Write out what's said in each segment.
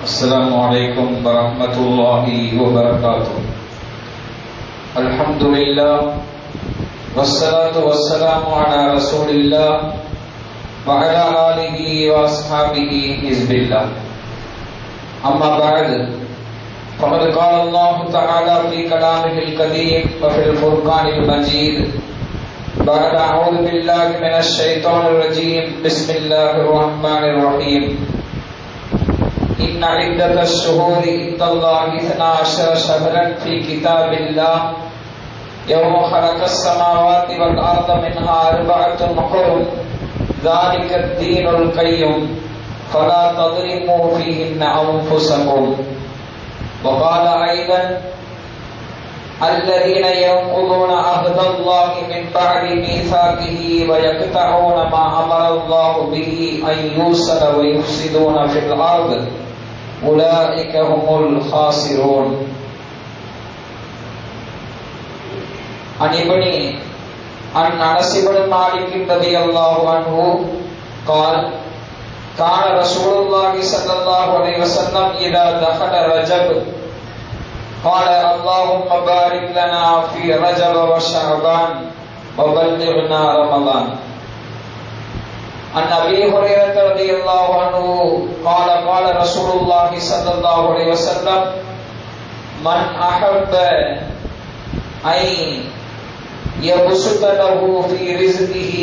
السلام عليكم ورحمة الله وبركاته. الحمد لله والصلاة والسلام على رسول الله وعلى آله وأصحابه حزب الله. أما بعد فقد قال الله تعالى في كلامه الكريم وفي الفرقان المجيد بعد أعوذ بالله من الشيطان الرجيم بسم الله الرحمن الرحيم. إن عدة الشهور عند الله 12 شهرا في كتاب الله يوم خلق السماوات والأرض منها 4 حرم ذلك الدين القيم فلا تظلموا فيهن أنفسكم. وقال أيضا الذين ينقضون عهد الله من بعد ميثاقه ويقطعون ما أمر الله به أن يوصل ويفسدون في الأرض أولئك هم الخاسرون. عن أنس بن مالك رضي الله عنه قال كان رسول الله صلى الله عليه وسلم إذا دخل رجب قال اللهم بارك لنا في رجب وشعبان وبلغنا رمضان. عن أبي هريرة رضي الله عنه قال قال رسول الله صلى الله عليه وسلم من أحب أن يبسط له في رزقه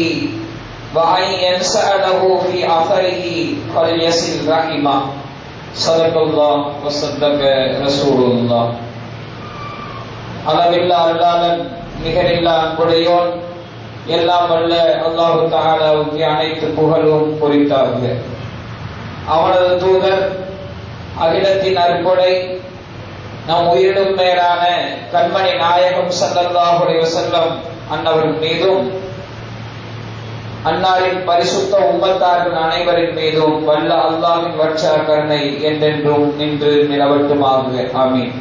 وأن ينسأ له في أثره فليصل رحمه. صدق الله وصدق رسول الله. அளவில்லா அல்லாதன் நிகரில்லா அன்புடையோன் எல்லாம் வல்ல அல்லாஹு தஆலாவுக்கு அனைத்து புகழும் குறித்தாகுக. அவனது தூதர் அகிலத்தின் அருட்கொடை நம் உயிரினும் மேலான கண்மணி நாயகம் ஸல்லல்லாஹு அலைஹி வஸல்லம் அன்னவர்கள் மீதும் அன்னாரின் பரிசுத்த உம்மத்தார்கள் அனைவரின் மீதும் வல்ல அல்லாஹ்வின் வற்ற கருணை என்றென்றும் நின்று நிலவட்டுமாக. ஆமீன்.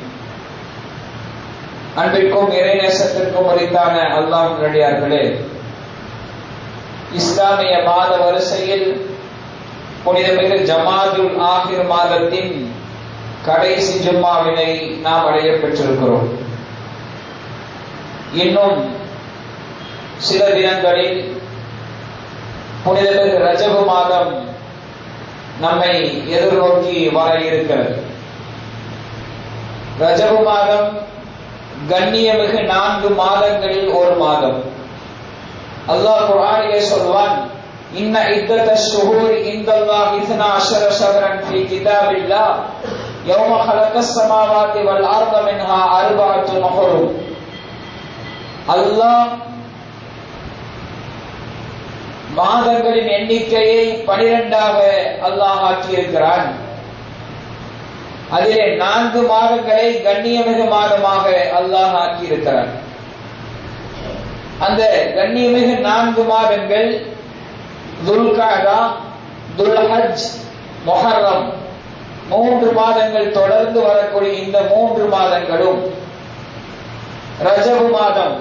அன்பிற்கும் இறைநேசத்திற்கும் உரித்தான அல்லாஹ்வின் நல்லடியார்களே, இஸ்லாமிய மாத வரிசையில் புனிதமிகு ஜமாதுல் ஆகிர் மாதத்தின் கடைசி ஜும்மாவினை நாம் அடைய பெற்றிருக்கிறோம். இன்னும் சில தினங்களில் புனிதமிகு ரஜபு மாதம் நம்மை எதிர்நோக்கி வர இருக்கிறது. ரஜபு மாதம் கண்ணியமிகு 4 மாதங்களில் ஒரு மாதம். அல்லாஹ் குர்ஆனிலே சொல்வான், இன்ன இத்தஷ் ஷுஹூரி இந்தல்லாஹி 12 ஷஹரன் ஃபீ கிதாபில்லாஹ் யௌம ஹலகஸ் ஸமாவாதி வல் அர்த மின்ஹா 4 ஹுரும். அல்லாஹ் மாதங்களின் எண்ணிக்கையை 12ஆக அல்லாஹ் ஆக்கியிருக்கிறான். அதிலே 4 மாதங்களை கண்ணியமிகு மாதமாக அல்லாஹ் ஆக்கியிருக்கிறான். அந்த கண்ணியமிகு 4 மாதங்கள் துல்கஅதா, துல்ஹஜ், முஹர்ரம் 3 மாதங்கள் தொடர்ந்து வரக்கூடிய இந்த 3 மாதங்களும் ரஜபு மாதம்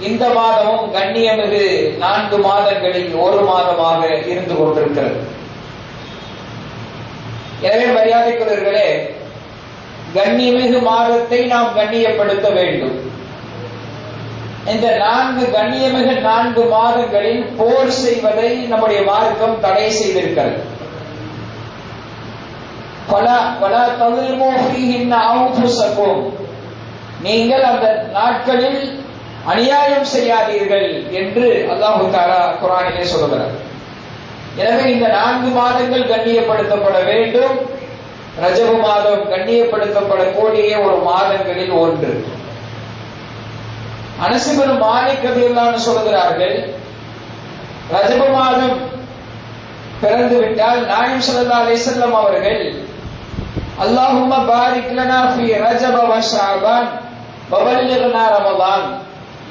இந்த மாதமும் கண்ணியமிகு 4 மாதங்களில் ஒரு மாதமாக இருந்து கொண்டிருக்கிறது. எனவே மரியாதைக்குரியவர்களே, கண்ணியமிகு மாதத்தை நாம் கண்ணியப்படுத்த வேண்டும். இந்த 4 கண்ணியமிகு 4 மாதங்களில் போர் செய்வதை நம்முடைய மார்க்கம் தடை செய்திருக்கிறது. நீங்கள் அந்த நாட்களில் அநியாயம் செய்யாதீர்கள் என்று அல்லாஹ் தஆலா குர்ஆனிலே சொல்கிறார். எனவே இந்த 4 மாதங்கள் கண்ணியப்படுத்தப்பட வேண்டும். ரஜபு மாதம் கண்ணியப்படுத்தப்படக்கூடிய ஒரு மாதங்களில் ஒன்று. அனஸ் இப்னு மாலிக் ரலியல்லாஹு அன்ஹு சொல்கிறார்கள், ரஜபு மாதம் பிறந்து விட்டால் நாயகம் ஸல்லல்லாஹு அலைஹி வஸல்லம் அவர்கள் அல்லாஹும்ம பாரிக் லனா ஃபீ ரஜப வ ஷஅபான் வ பல்லிக்னா ரமலான்,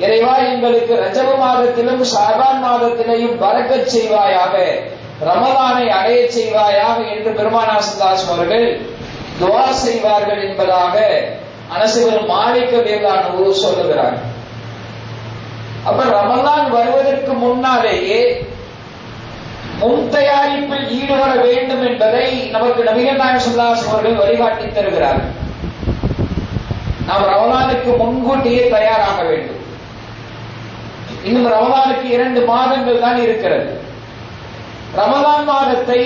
இறைவா எங்களுக்கு ரஜபு மாதத்திலும் ஷஅபான் மாதத்திலேயும் பரக்கத் செய்வாயாக, ரமலானை அடைய செய்வாயாக என்று பெருமானார் ஸல்லல்லாஹு அலைஹி வஸல்லம் அவர்கள் துஆ செய்வார்கள் என்பதாக அனஸ் இப்னு மாலிக் ரலியல்லாஹு அன்ஹு சொல்லுகிறார். அப்ப ரமலான் வருவதற்கு முன்னாலேயே முன் தயாரிப்பில் ஈடுபட வேண்டும் என்பதை நமக்கு நபிகள் நாயகம் ஸல்லல்லாஹு அலைஹி வஸல்லம் அவர்கள் வழிகாட்டி தருகிறார்கள். நாம் ரமலானுக்கு முன்கூட்டியே தயாராக வேண்டும். இன்னும் ரமலானுக்கு 2 மாதங்கள் தான் இருக்கிறது. ரமலான் மாதத்தை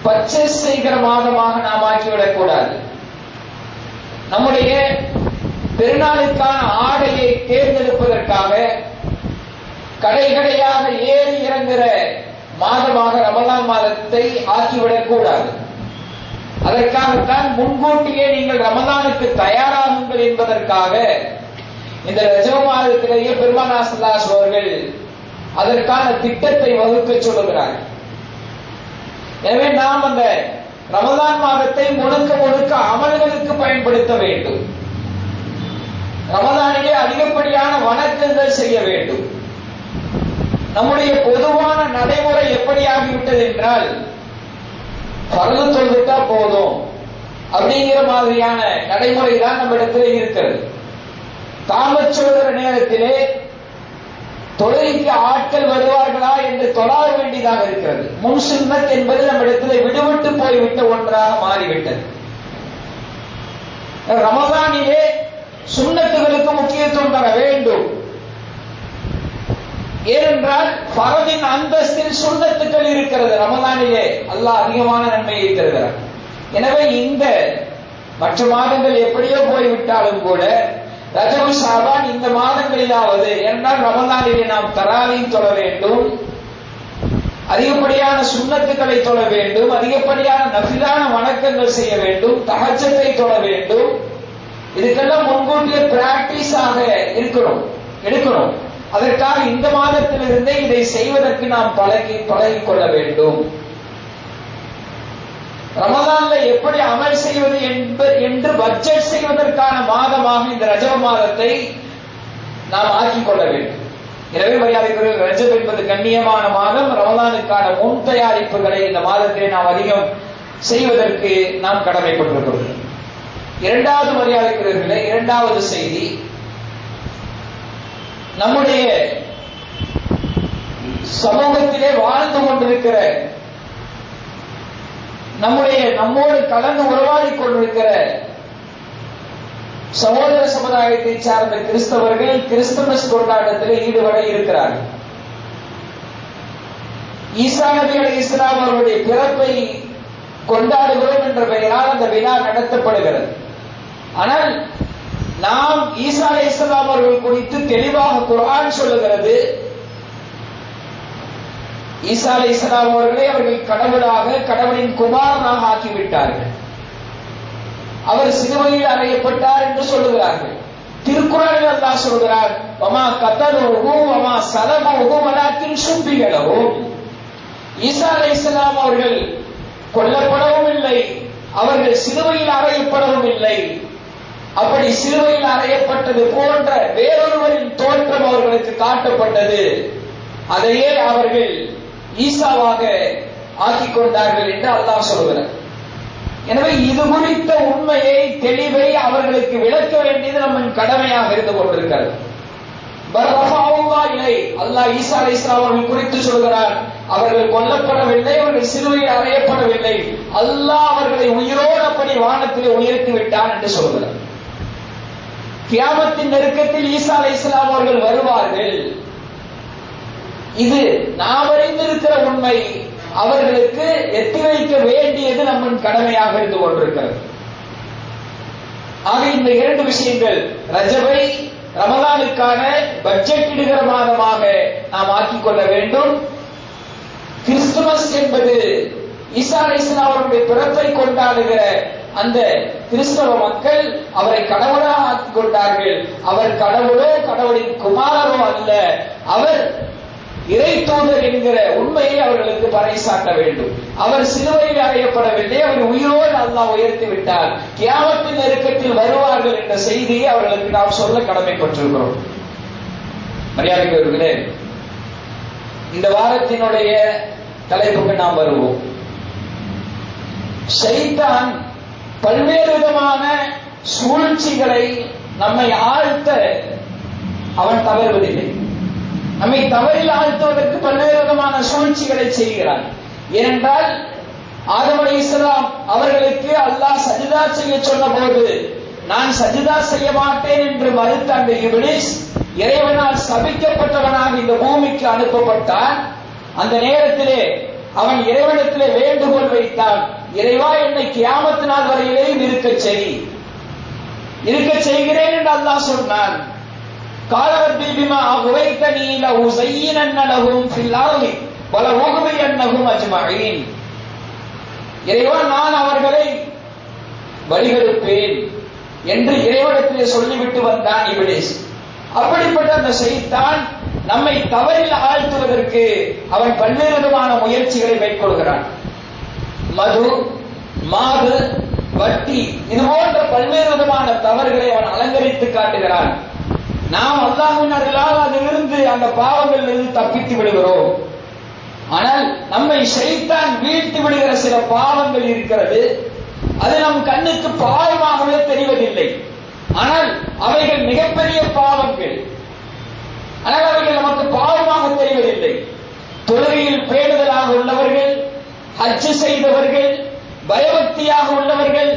பர்ச்சேஸ் செய்கிற மாதமாக நாம் ஆக்கிவிடக் கூடாது. நம்முடைய பெருநாளுக்கான ஆடையை தேர்ந்தெடுப்பதற்காக கடைகடையாக ஏறி இறங்குகிற மாதமாக ரமலான் மாதத்தை ஆக்கிவிடக் கூடாது. அதற்காகத்தான் முன்கூட்டியே நீங்கள் ரமலானுக்கு தயாராகுங்கள் என்பதற்காக இந்த ரஜப் மாதத்திலேயே பெருமானார் ஸல்லல்லாஹு அலைஹி வஸல்லம் அவர்கள் அதற்கான திட்டத்தை வகுக்க சொல்லுகிறார்கள். எனவே நாம் அந்த ரமலான் மாதத்தை முழுக்க அமல்களுக்கு பயன்படுத்த வேண்டும். ரமலானிலே அதிகப்படியான வணக்கங்கள் செய்ய வேண்டும். நம்முடைய பொதுவான நடைமுறை எப்படி ஆகிவிட்டது என்றால், பரது தொழுதுட்டா போதும் அப்படிங்கிற மாதிரியான நடைமுறை தான் நம்ம இடத்துல இருக்கிறது. காமச் சொல்கிற நேரத்திலே தொழுகைக்கு ஆட்கள் வருவார்களா என்று தொழாத வேண்டியதாக இருக்கிறது. முன் சுன்னத் என்பது நம்ம இடத்துல விடுவிட்டு போய்விட்ட ஒன்றாக மாறிவிட்டது. ரமலானிலே சுன்னத்துகளுக்கு முக்கியத்துவம் தர வேண்டும். ஏனென்றால் ஃபரதின் அந்தஸ்தில் சுன்னத்துக்கள் இருக்கிறது. ரமலானிலே அல்லாஹ் அதிகமான நன்மையை தருகிறார். எனவே இந்த மற்ற மாதங்கள் எப்படியோ போய்விட்டாலும் கூட ரஜப் ஷாபான் இந்த மாதங்களிலாவது, என்றால் ரமலானிலே நாம் தராவீஹ் தொழ வேண்டும், அதிகப்படியான சுன்னத்துக்களை தொழ வேண்டும், அதிகப்படியான நஃபிலான வணக்கங்கள் செய்ய வேண்டும், தஹஜ்ஜத்தை தொழ வேண்டும். இதுக்கெல்லாம் முன்கூட்டிய பிராக்டிஸாக எடுக்கணும். அதற்காக இந்த மாதத்திலிருந்தே இதை செய்வதற்கு நாம் பழகிக் கொள்ள வேண்டும். ரமலான்ல எப்படி அமல் செய்வது என்று பட்ஜெட் செய்வதற்கான மாதமாக இந்த ரஜப் மாதத்தை நாம் ஆக்கிக் கொள்ள வேண்டும். எனவே மரியாதைக்குரிய ரஜப் என்பது கண்ணியமான மாதம். ரமலானுக்கான முன் தயாரிப்புகளை இந்த மாதத்திலே நாம் அதிகம் செய்வதற்கு நாம் கடமைப்பட்டிருக்கிறோம். இரண்டாவது மரியாதைக்குரியவர்களே, இரண்டாவது செய்தி, நம்முடைய சமூகத்திலே வாழ்ந்து கொண்டிருக்கிற, நம்மோடு கலந்து உறவாடிக் கொண்டிருக்கிற சகோதர சமுதாயத்தை சார்ந்த கிறிஸ்தவர்கள் கிறிஸ்துமஸ் கொண்டாட்டத்திலே ஈடுபட இருக்கிறார்கள். ஈசா நபி அலைஹிஸ்ஸலாம் அவர்களுடைய பிறப்பை கொண்டாடுகிறோம் என்ற பெயரால் அந்த விழா நடத்தப்படுகிறது. ஆனால் நாம் ஈசா அலைஹிஸ்ஸலாம் அவர்கள் குறித்து தெளிவாக குர்ஆன் சொல்லுகிறது. ஈசா அலைஹிஸ்ஸலாம் அவர்களை அவர்கள் கடவுளாக, கடவுளின் குமாரனாக ஆக்கிவிட்டார்கள். அவர் சிலுவையில் அறையப்பட்டார் என்று சொல்லுகிறார்கள். திருக்குறளில் அல்லாஹ் சொல்கிறார், வமா கதலுஹு வமா ஸலபுஹு வலாக்கின் ஷுப்பிஹ லஹு. ஈசா அலைஹிஸ்ஸலாம் அவர்கள் கொல்லப்படவும் இல்லை, அவர்கள் சிலுவையில் அறையப்படவும் இல்லை. அப்படி சிலுவையில் அறையப்பட்டது போன்ற வேறொருவரின் தோற்றம் அவர்களுக்கு காட்டப்பட்டது. அதையே அவர்கள் ஈசாவாக ஆக்கிக் கொண்டார்கள் என்று அல்லாஹ் சொல்கிறார். எனவே இது குறித்த உண்மையை, தெளிவை அவர்களுக்கு விளக்க வேண்டியது நம்ம கடமையாக இருந்து கொண்டிருக்கிறது. அல்லாஹ் ஈசா அலைஹிஸ்ஸலாம் அவர்கள் குறித்து சொல்கிறார், அவர்கள் கொல்லப்படவில்லை, அவர்கள் சிலுவையில் அறையப்படவில்லை, அல்லாஹ் அவர்களை உயிரோடு அப்படி வானத்திலே உயர்த்தி விட்டான் என்று சொல்கிறார். கியாமத்தின் நெருக்கத்தில் ஈசா அலைஹிஸ்ஸலாம் அவர்கள் வருவார்கள். இது நாம் அறிந்திருக்கிற உண்மை. அவர்களுக்கு எத்தி வைக்க வேண்டியது நம்ம கடமையாக இருந்து கொண்டிருக்கிறது. ஆக இந்த இரண்டு விஷயங்கள், ரஜபை ரமலானுக்கான பட்ஜெட் இடுகிற மாதமாக நாம் ஆக்கிக் கொள்ள வேண்டும். கிறிஸ்துமஸ் என்பது ஈசா அலைஹிஸ்ஸலாம் அவருடைய பிறப்பை கொண்டாடுகிற அந்த கிறிஸ்தவ மக்கள் அவரை கடவுளாக ஆக்கிக் கொண்டார்கள். அவர் கடவுளோ கடவுளின் குமாரரோ அல்ல, அவர் இறை தூதர் என்கிற உண்மையை அவர்களுக்கு பறைசாட்ட வேண்டும். அவர் சிலுவையில் அறையப்படவில்லை, அவர் உயிரோடு அல்லாஹ் உயர்த்தி விட்டார். கியாமத்தின் நெருக்கத்தில் வருவார்கள் என்ற செய்தியை அவர்களுக்கு நாம் சொல்ல கடமைப்பட்டிருக்கிறோம். மரியாதைக்குரியவர்களே, இந்த வாரத்தினுடைய தலைப்புக்கு நாம் வருவோம். ஷைத்தான் பல்வேறு விதமான சூழ்ச்சிகளை நம்மை ஆழ்த்த அவன் தவறுவதில்லை. நம்மை தவறில் ஆழ்த்துவதற்கு பல்வேறு விதமான சூழ்ச்சிகளை செய்கிறான். ஏனென்றால் ஆதம் அலைஹிஸ்ஸலாம் அவர்களுக்கு அல்லாஹ் சஜிதா செய்ய சொன்ன போது நான் சஜிதா செய்ய மாட்டேன் என்று மறுத்த அந்த இப்லீஸ் இறைவனால் சபிக்கப்பட்டவனாக இந்த பூமிக்கு அனுப்பப்பட்டான். அந்த நேரத்திலே அவன் இறைவனிடத்திலே வேண்டுகோள் வைத்தான், இறைவா என்னை கியாமத் நாள் வரையிலேயும் இருக்கச் செய்கிறேன் என்று அல்லாஹ் சொன்னான். قال رب بما أغويتني لأزينن لهم في الأرض ولأغوينهم أجمعين. இறைவா நான் அவர்களை வழிகெடுப்பேன் என்று இறைவனிடத்திலே சொல்லிவிட்டு வந்தான் இப்லீஸ். அப்படிப்பட்ட அந்த ஷைத்தான் நம்மை தவறில் ஆழ்த்துவதற்கு அவன் பல்வேறு விதமான முயற்சிகளை மேற்கொள்கிறான். மது, மாது, வட்டி இது போன்ற பல்வேறு விதமான தவறுகளை அவன் அலங்கரித்து காட்டுகிறான். நாம் அல்லாஹ்வின் அருளால் அதிலிருந்து அந்த பாவங்களிலிருந்து தப்பித்து விடுகிறோம். ஆனால் நம்மை ஷைத்தான் வீழ்த்தி விடுகிற சில பாவங்கள் இருக்கிறது. அது நம் கண்ணுக்கு பாவமாகவே தெரிவதில்லை. ஆனால் அவைகள் மிகப்பெரிய பாவங்கள். ஆனால் அவைகள் நமக்கு பாவமாக தெரிவதில்லை. தொழுகையில் பேணுதலாக உள்ளவர்கள், ஹஜ் செய்தவர்கள், பயபக்தியாக உள்ளவர்கள்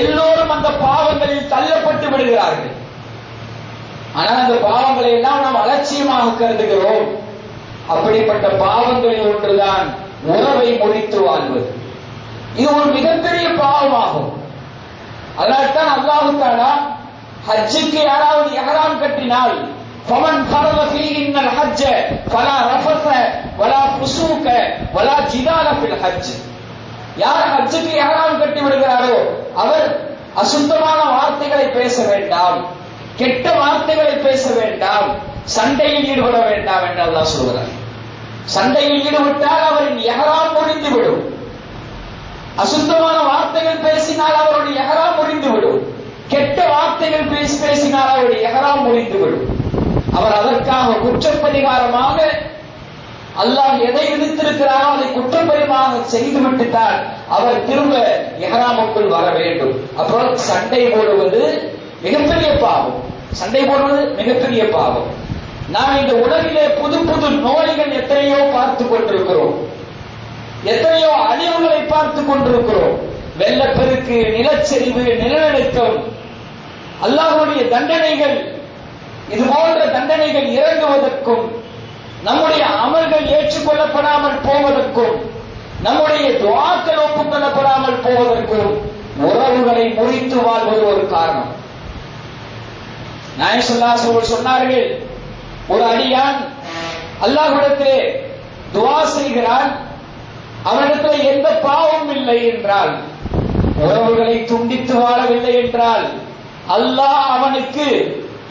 எல்லோரும் அந்த பாவங்களில் தள்ளப்பட்டு விடுகிறார்கள். ஆனால் அந்த பாவங்களை எல்லாம் நாம் அலட்சியமாக கருதுகிறோம். அப்படிப்பட்ட பாவங்களில் ஒன்றுதான் உறவை முறித்து வாழ்வது. இது ஒரு மிகப்பெரிய பாவமாகும். அதனால்தான் அல்லாஹ் தஆலா ஹஜ்ஜுக்கு யாராவது இஹ்ராம் கட்டினால் ஃபமன் ஃபரத ஃபீஹின்னல் ஹஜ்ஜ ஃபலா ரஃபஸ வலா ஃபுசூக வலா ஜிதால ஃபில் ஹஜ். யார் ஹஜ்ஜுக்கு இஹ்ராம் கட்டி விடுகிறாரோ அவர் அசுத்தமான வார்த்தைகளை பேச வேண்டாம், கெட்ட வார்த்தைகளை பேச வேண்டாம், சண்டையில் ஈடுபட வேண்டாம் என்று அல்லாஹ் சொல்கிறார். சண்டையில் ஈடுபட்டால் அவரின் இஹ்ராம் முறிந்துவிடும். அசுத்தமான வார்த்தைகள் பேசினால் அவருடைய இஹ்ராம் முறிந்துவிடும். கெட்ட வார்த்தைகள் பேசினால் அவருடைய இஹ்ராம் முறிந்துவிடும். அவர் அதற்காக குற்றப்பரிகாரமாக அல்லாஹ் எதை விதித்திருக்கிறாரோ அதை குற்றப்பரிகாரமாக செய்துவிட்டுத்தான் அவர் திரும்ப இஹ்ராமுக்குள் வர வேண்டும். அப்புறம் சண்டை போடுவது மிகப்பெரிய பாவம். சண்டை போடுவது மிகப்பெரிய பாவம். நாம் இந்த உலகிலே புது புது நோய்கள் எத்தனையோ பார்த்து கொண்டிருக்கிறோம். எத்தனையோ அழிவுகளை பார்த்து கொண்டிருக்கிறோம். வெள்ளப்பெருக்கு, நிலச்சரிவு, நிலநடுக்கம், அல்லாஹ்வுடைய தண்டனைகள், இது போன்ற தண்டனைகள் இறங்குவதற்கும், நம்முடைய அமல்கள் ஏற்றுக்கொள்ளப்படாமல் போவதற்கும், நம்முடைய துஆக்கள் ஒப்புக்கொள்ளப்படாமல் போவதற்கும் உறவுகளை முறித்து வாழ்வது ஒரு காரணம். நாயகம் ஸல்லல்லாஹு அலைஹி வஸல்லம் சொன்னார்கள், ஒரு அடியான் அல்லாஹ்விடத்திலே துஆ செய்கிறான், அவனிடத்தில் எந்த பாவமும் இல்லை என்றால், உறவுகளை துண்டித்து வாழவில்லை என்றால், அல்லாஹ் அவனுக்கு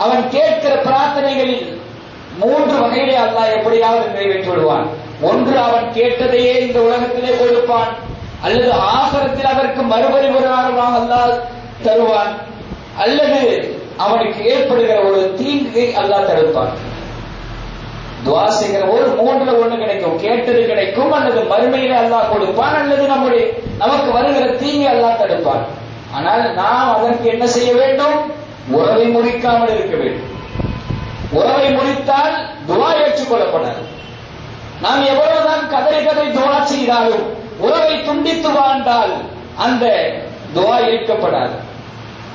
அவன் கேட்கிற பிரார்த்தனைகளில் 3 வகையிலே அல்லாஹ் எப்படியாவது நிறைவேற்றி விடுவான். ஒன்று, அவன் கேட்டதையே இந்த உலகத்திலே கொடுப்பான், அல்லது ஆகிரத்தில் அதற்கு மறுபரிகாரமாக அல்லாஹ் தருவான், அல்லது அவனுக்கு ஏற்படுகிற ஒரு தீங்கை அல்லாஹ் தடுப்பான். துஆ செய்கிற ஒரு 3ல 1 கிடைக்கும். கேட்டது கிடைக்கும், அல்லது மறுமையிலே அல்லாஹ் கொடுப்பான், அல்லது நமக்கு வருகிற தீங்கை அல்லாஹ் தடுப்பான். ஆனால் நாம் அதற்கு என்ன செய்ய வேண்டும்? உறவை முறிக்காமல் இருக்க வேண்டும். உறவை முறித்தால் துஆ ஏற்றுக்கொள்ளப்படாது. நாம் எவ்வளவுதான் கதறி துஆ செய்தாலும் உறவை துண்டித்து வாழ்ந்தால் அந்த துஆ ஏற்கப்படாது.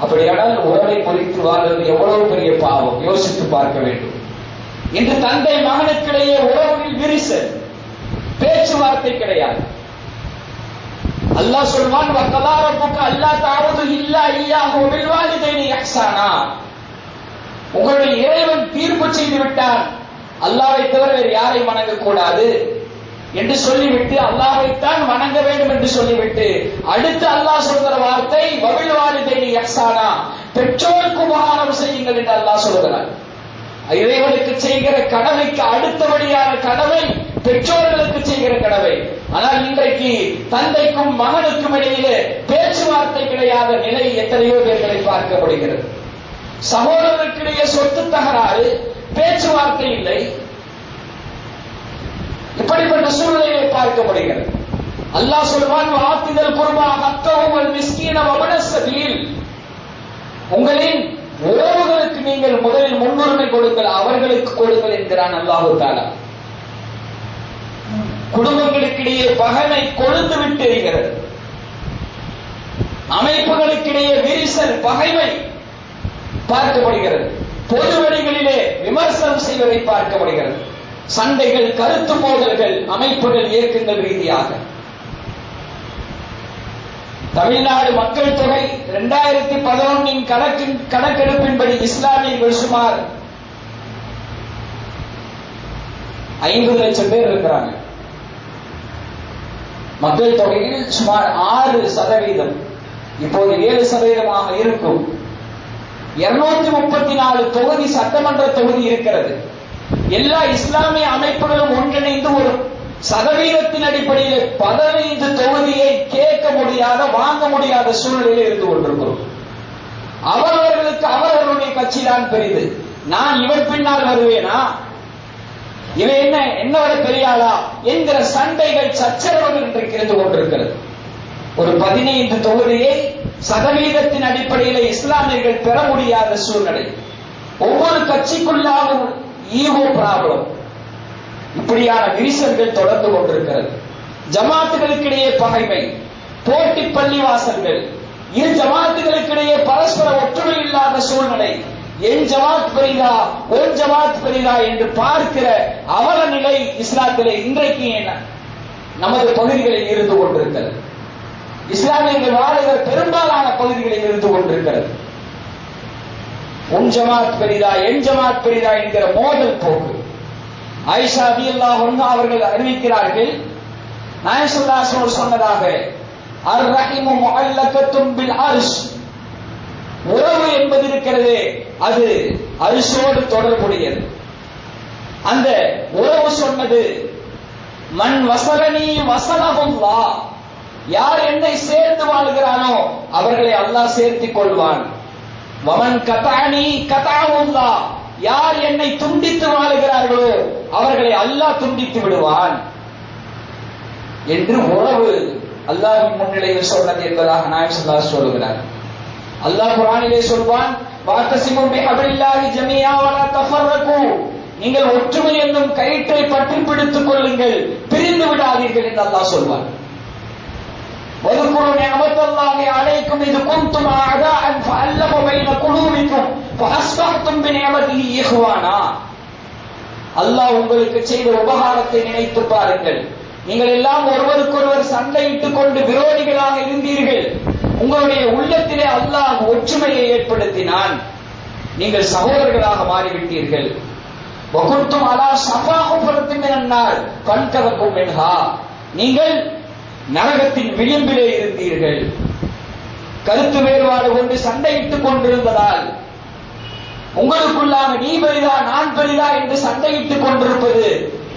அப்படியானால் உறவை முறித்து வாழ்வது எவ்வளவு பெரிய பாவம், யோசித்து பார்க்க வேண்டும். இன்று தந்தை மகனுக்கிடையே உறவுகளில் விரிசல், பேச்சுவார்த்தை கிடையாது. அல்லாஹ் சொல்வான், வக்கலா ரப்புக அல்லா தஅபுது இல்லா இய்யாஹு வபில் வாலிதைனி இஹ்சானா. உங்களுடைய இறைவன் தீர்ப்பு செய்து விட்டான், அல்லாஹ்வை தவிர வேறு யாரை வணங்க கூடாது என்று சொல்லிவிட்டு அல்லாஹ்வைத்தான் வணங்க வேண்டும் என்று சொல்லிவிட்டு அடுத்து அல்லாஹ் சொல்கிற வார்த்தை வபில் வாலிதைனி இஹ்சானா, பெற்றோருக்கு உபகாரம் செய்யுங்கள் என்று அல்லாஹ் சொல்கிறார். இறைவனுக்கு செய்கிற கடமைக்கு அடுத்தபடியான கடமை பெற்றோர்களுக்கு செய்கிற கடமை. ஆனால் இன்றைக்கு தந்தைக்கும் மகனுக்கும் இடையிலே பேச்சுவார்த்தை கிடையாத நிலை எத்தனையோ பேர்களை பார்க்க முடிகிறது. சகோதரர்களுக்கிடையே சொத்து தகராறு, பேச்சுவார்த்தை இல்லை. இப்படிப்பட்ட சூழ்நிலையை பார்க்க முடிகிறது. அல்லாஹ் சொல்வான், வாத்திதல் குர்பா ஹக்கஹு வல் மிஸ்கீன வபன ஸபீல். உங்களின் உறவுகளுக்கு நீங்கள் முதலில் முன்னுரிமை கொடுங்கள், அவர்களுக்கு கொடுங்கள் என்கிறான் அல்லாஹு தஆலா. குடும்பங்களுக்கிடையே பகைமை கொழுந்து விட்டு எரிகிறது. அமைப்புகளுக்கிடையே விரிசல் பகைமை பார்க்கப்படுகிறது. பொது வழிகளிலே விமர்சனம் செய்வதை பார்க்கப்படுகிறது. சண்டைகள், கருத்து மோதல்கள், அமைப்புகள், இயக்கங்கள் ரீதியாக. தமிழ்நாடு மக்கள் தொகை 2011 கணக்கெடுப்பின்படி இஸ்லாமியர்கள் சுமார் 50 லட்சம் பேர் இருக்கிறாங்க. மக்கள் தொகையில் சுமார் 6%, இப்போது 7% இருக்கும். 234 தொகுதி சட்டமன்ற தொகுதி இருக்கிறது. எல்லா இஸ்லாமிய அமைப்புகளும் ஒன்றிணைந்து ஒரு சதவீதத்தின் அடிப்படையில் 15 தொகுதியை கேட்க முடியாத, வாங்க முடியாத சூழ்நிலையில் இருந்து கொண்டிருக்கிறோம். அவரவர்களுக்கு அவரவர்களுடைய கட்சி தான் பெரிது. நான் இவன் பின்னால் வருவேனா, இவன் என்னோட பெரியாளா என்கிற சண்டைகள், சச்சரவுகள் இன்றைக்கு இருந்து கொண்டிருக்கிறது. ஒரு 15 தொகுதியை சதவீதத்தின் அடிப்படையில் இஸ்லாமியர்கள் பெற முடியாத சூழ்நிலை. ஒவ்வொரு கட்சிக்குள்ளாகவும் ஈகோ ப்ராப்ளம், இப்படியான விரிசல்கள் தொடர்ந்து கொண்டிருக்கிறது. ஜமாத்துகளுக்கிடையே பகைமை, போட்டி பள்ளிவாசல்கள், இரு ஜமாத்துகளுக்கிடையே பரஸ்பர ஒற்றுமை இல்லாத சூழ்நிலை. என் ஜமாத் பெரிதா, உன் ஜமாத் பெரிதா என்று பார்க்கிற அவல நிலை இஸ்லாத்திலே இன்றைக்கு நமது பகுதிகளில் இருந்து கொண்டிருக்கிறது. இஸ்லாமியர்கள் வாழ்கிற பெரும்பாலான பகுதிகளில் இருந்து கொண்டிருக்கிறது. உன் ஜமாத் பெரிதா, என் ஜமாத் பெரிதா என்கிற மோதல் போக்கு. ஆயிஷா ரலியல்லாஹு அன்ஹா அவர்கள் அறிவிக்கிறார்கள், நாயகம் ஸல்லல்லாஹு அலைஹி வஸல்லம் சொன்னதாக, அர்-ரஹீமு முஅல்லகத்துன் பில் அர்ஷ், உறவு என்பது இருக்கிறது, அது அரிசோடு தொடர்புடையது. அந்த உறவு சொன்னது, மன் வஸலனி வஸலஹுல்லாஹ், யார் என்னை சேர்ந்து வாழ்கிறானோ அவர்களை அல்லாஹ் சேர்த்துக் கொள்வான். வமன் கதஅனி கதஅஹுல்லாஹ், யார் என்னை துண்டித்து வாழுகிறார்களோ அவர்களை அல்லாஹ் துண்டித்து விடுவான் என்று உறவு அல்லாஹ்வின் முன்னிலையில் சொன்னது என்பதாக நாயகம் ஸல்லல்லாஹு அலைஹி வஸல்லம் சொல்கிறார். அல்லாஹ் குர்ஆனிலே சொல்வான், வஅத்தஸிமு பிஹப்லில்லாஹி ஜமீஆ வலா தஃபர்ரகு, நீங்கள் ஒற்றுமை என்னும் கயிற்றை பற்றி பிடித்துக் கொள்ளுங்கள், பிரிந்து விடாதீர்கள் என்று அல்லாஹ் சொல்வான். وَاذْكُرُوا نِعْمَةَ اللَّهِ عَلَيْكُمْ إِذْ كُنْتُمْ أَعْدَاءً فَأَلَّفَ بَيْنَ قُلُوبِكُمْ فَأَصْبَحْتُمْ بِنِعْمَتِهِ إِخْوَانًا. அல்லாஹ் உங்களுக்கு செய்த உபகாரத்தை நினைத்து பாருங்கள். நீங்கள் எல்லாம் ஒருவருக்கொருவர் சண்டையிட்டுக் கொண்டு விரோதிகளாக இருந்தீர்கள். உங்களுடைய உள்ளத்திலே அல்லாஹ் ஒற்றுமையை ஏற்படுத்தினான். நீங்கள் சகோதரர்களாக மாறிவிட்டீர்கள். وَكُنْتُمْ عَلَى شَفَا حُفْرَةٍ مِنَ النَّارِ فَانْقَذَكُم مِنْهَا, நீங்கள் நரகத்தின் விளிம்பிலே இருந்தீர்கள். கருத்து வேறுபாடு கொண்டு சண்டையிட்டுக் கொண்டிருந்ததால், உங்களுக்குள்ளாக நீ பெரிதா நான் பெரிதா என்று சண்டையிட்டுக் கொண்டிருப்பது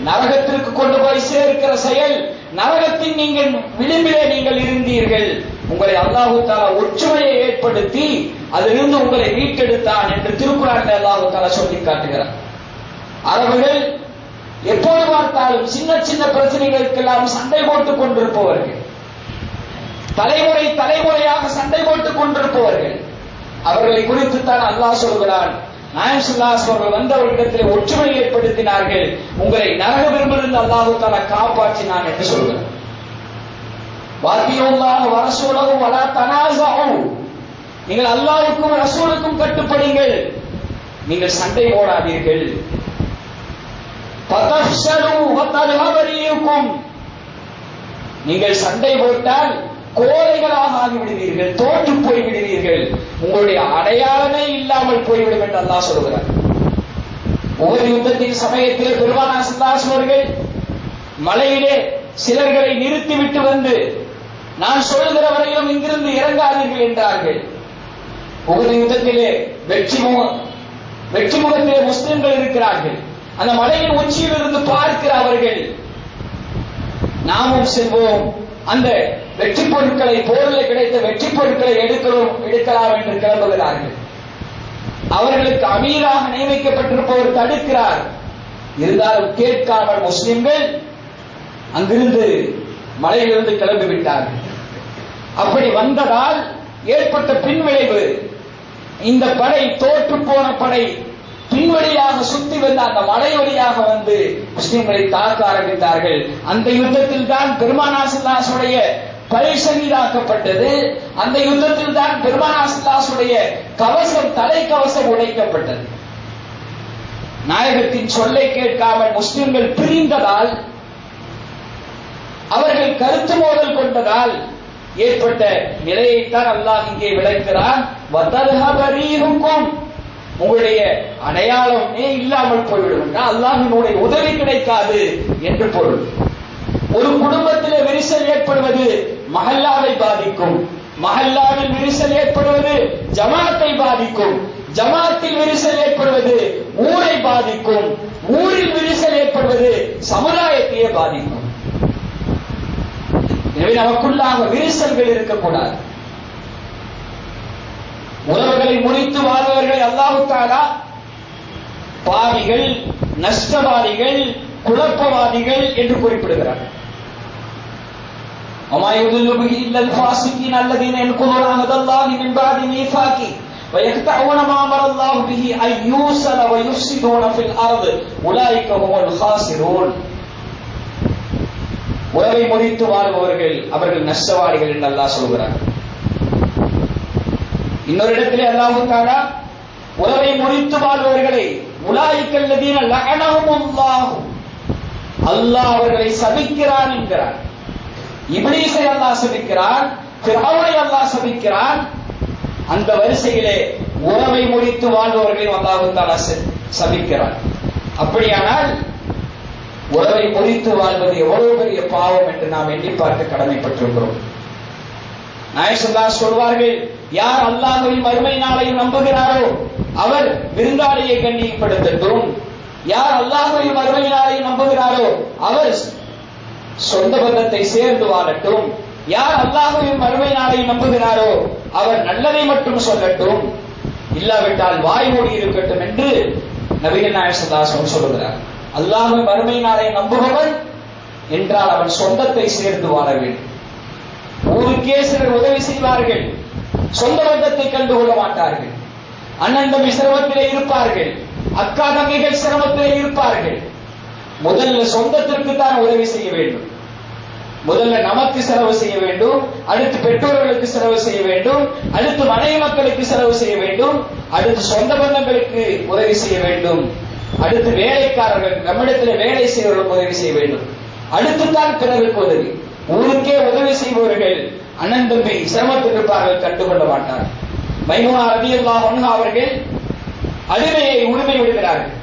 நரகத்திற்கு கொண்டு போய் சேர்க்கிற செயல். நரகத்தின் நீங்கள் விளிம்பிலே நீங்கள் இருந்தீர்கள். உங்களை அல்லாஹ் தஆலா ஒற்றுமையை ஏற்படுத்தி அதிலிருந்து உங்களை மீட்டெடுத்தான் என்று திருக்குர்ஆனில் அல்லாஹ் தஆலா சொல்லி காட்டுகிறார். அரபுகள் எப்போது பார்த்தாலும் சின்ன சின்ன பிரச்சனைகளுக்கெல்லாம் சண்டை போட்டுக் கொண்டிருப்பவர்கள், தலைமுறை தலைமுறையாக சண்டை போட்டுக் கொண்டிருப்பவர்கள். அவர்களை குறித்து தான் அல்லாஹ் சொல்கிறான், நாயகம் ஸல்லல்லாஹு அலைஹி வஸல்லம் வந்தவர்களிடத்தில் ஒற்றுமை ஏற்படுத்தினார்கள், உங்களை நரகத்திலிருந்து அல்லாஹ் தஆலா காப்பாற்றினான் என்று சொல்கிறார். வாத்தியுல்லாஹ் வ ரசூலஹு வலா தனாஸஉ, நீங்கள் அல்லாஹ்வுக்கும் ரசூலுக்கும் கட்டுப்படுங்கள், நீங்கள் சண்டை போடாதீர்கள். ஃபதஃஷலு வ தذهب ரீயுக்கும், நீங்கள் சண்டை போட்டால் கோழைகளாக ஆகிவிடுவீர்கள், தோற்று போய் விடுவீர்கள், உங்களுடைய அடையாளமே இல்லாமல் போய்விடும் என்று அல்லாஹ் சொல்கிறார். உஹது யுத்தத்தின் சமயத்தில் பெருமானார் ஸல்லல்லாஹு அலைஹி வஸல்லம் அவர்கள் மலையிலே சிலர்களை நிறுத்திவிட்டு வந்து, நான் சொல்லுகிற வரையிலும் இங்கிருந்து இறங்காதீர்கள் என்றார்கள். உஹது யுத்தத்திலே வெற்றி முகத்திலே முஸ்லிம்கள் இருக்கிறார்கள். அந்த மலையின் உச்சியில் இருந்து பார்க்கிற அவர்கள், நாமும் செல்வோம், அந்த வெற்றி பொருட்களை, போரில் கிடைத்த வெற்றி பொருட்களை எடுக்கலாம் என்று கிளம்புகிறார்கள். அவர்களுக்கு அமீராக நியமிக்கப்பட்டிருப்பவர் தடுக்கிறார். இருந்தாலும் கேட்காமல் முஸ்லிம்கள் அங்கிருந்து மலையிலிருந்து கிளம்பிவிட்டார்கள். அப்படி வந்ததால் ஏற்பட்ட பின்விளைவு, இந்த படை, தோற்று போன படை பின்வழியாக சுத்தி வந்த அந்த மலை வழியாக வந்து முஸ்லிம்களை தாக்க ஆரம்பித்தார்கள். அந்த யுத்தத்தில் தான் பெருமானார் ஸல்லல்லாஹு அலைஹி வஸல்லம் பரிசீலாக்கப்பட்டது. அந்த யுத்தத்தில் தான் பெருமானார் ஸல்லல்லாஹு அலைஹி வஸல்லம் கவசம், தலைக்கவசம் உடைக்கப்பட்டது. நாயகத்தின் சொல்லை கேட்காமல் முஸ்லிம்கள் பிரிந்ததால், அவர்கள் கருத்து மோதல் கொண்டதால் ஏற்பட்ட நிலையைத்தான் அல்லாஹ் இங்கே விளக்கிறான். உங்களுடைய அடையாளமே இல்லாமல் போய்விடும், அல்லாஹ்வினுடைய உதவி கிடைக்காது என்று பொருள். ஒரு குடும்பத்தில் விரிசல் ஏற்படுவது மஹல்லாவை பாதிக்கும், மஹல்லாவில் விரிசல் ஏற்படுவது ஜமாத்தை பாதிக்கும், ஜமாத்தில் விரிசல் ஏற்படுவது ஊரை பாதிக்கும், ஊரில் விரிசல் ஏற்படுவது சமுதாயத்தையே பாதிக்கும். எனவே நமக்குள்ளாக விரிசல்கள் இருக்கக்கூடாது. உறவுகளை முறித்து வாழ்பவர்களை அல்லாஹ் தஆலா பாவிகள், நஷ்டவாதிகள், குழப்பவாதிகள் என்று குறிப்பிடுகிறார். وما يضل به الا الفاسقين الذين ينقضون عهد الله من بعد ميثاقه ويقطعون ما امر الله به ان يوصل ويفسدون في الارض اولئك هم الخاسرون. உறவை முறித்து வாழ்பவர்கள் அவர்கள் நஷ்டவாதிகள் என்று அல்லாஹ் சொல்கிறார். இன்னொரு இடத்திலே அல்லாஹ் தஆலா உறவை முறித்து வாழ்பவர்களை உலாயிக்கல் லதீன லஅனஹுமுல்லாஹ், அல்லாஹ் அவர்களை சபிக்கிறான் என்கிறார். இப்லீஸை அல்லாஹ் சபிக்கிறான், ஃபிரௌனை அல்லாஹ் சபிக்கிறான். அந்த வரிசையிலே உறவை முறித்து வாழ்பவர்களையும் அல்லாஹ் தஆலா சபிக்கிறான். அப்படியானால் உறவை முறித்து வாழ்வது எவ்வளவு பெரிய பாவம் என்று நாம் எண்ணி பார்க்க கடமைப்பட்டிருக்கிறோம். நாயகம் ஸல்லல்லாஹு அலைஹி சொல்வார்கள், யார் அல்லாஹ்வையும் மறுமை நாளையும் நம்புகிறாரோ அவர் விருந்தாளியை கண்ணியப்படுத்தட்டும். யார் அல்லாஹ்வையும் மறுமை நாளையும் நம்புகிறாரோ அவர் சொந்த பந்தத்தை சேர்ந்து வாழட்டும். யார் அல்லாஹ்வையும் மறுமை நாளையும் நம்புகிறாரோ அவர் நல்லதை மட்டும் சொல்லட்டும், இல்லாவிட்டால் வாய் மூடி இருக்கட்டும் என்று நபிகள் நாயகம் ஸல்லல்லாஹு அலைஹி வஸல்லம் சொல்கிறார். அல்லாஹ்வை மறுமை நாளை நம்புபவன் என்றால் அவன் சொந்தத்தை சேர்ந்து வாழ வேண்டும். ஊருக்கே சிலர் உதவி செய்வார்கள், சொந்த பந்தத்தை கண்டுகொள்ள மாட்டார்கள். அண்ணன் தம்பி சிரமத்திலே இருப்பார்கள், அக்கா தங்கைகள் சிரமத்திலே இருப்பார்கள். முதல்ல சொந்தத்திற்கு தான் உதவி செய்ய வேண்டும். முதல்ல நமக்கு செலவு செய்ய வேண்டும், அடுத்து பெற்றோர்களுக்கு செலவு செய்ய வேண்டும், அடுத்து மனைவி மக்களுக்கு செலவு செய்ய வேண்டும், அடுத்து சொந்த பந்தங்களுக்கு உதவி செய்ய வேண்டும், அடுத்து வேலைக்காரர்கள் நம்மிடத்தில் வேலை செய்வர்களுக்கு உதவி செய்ய வேண்டும், அடுத்து தான் பிறருக்கு உதவி. ஊருக்கே உதவி செய்பவர்கள் அண்ணன் தம்பி சிரமத்தில் இருப்பார்கள், கண்டுகொள்ள மாட்டார்கள். மைமுனா ரலியல்லாஹு அன்ஹா அவர்கள் அடிமையை உரிமை விடுகிறார்கள்.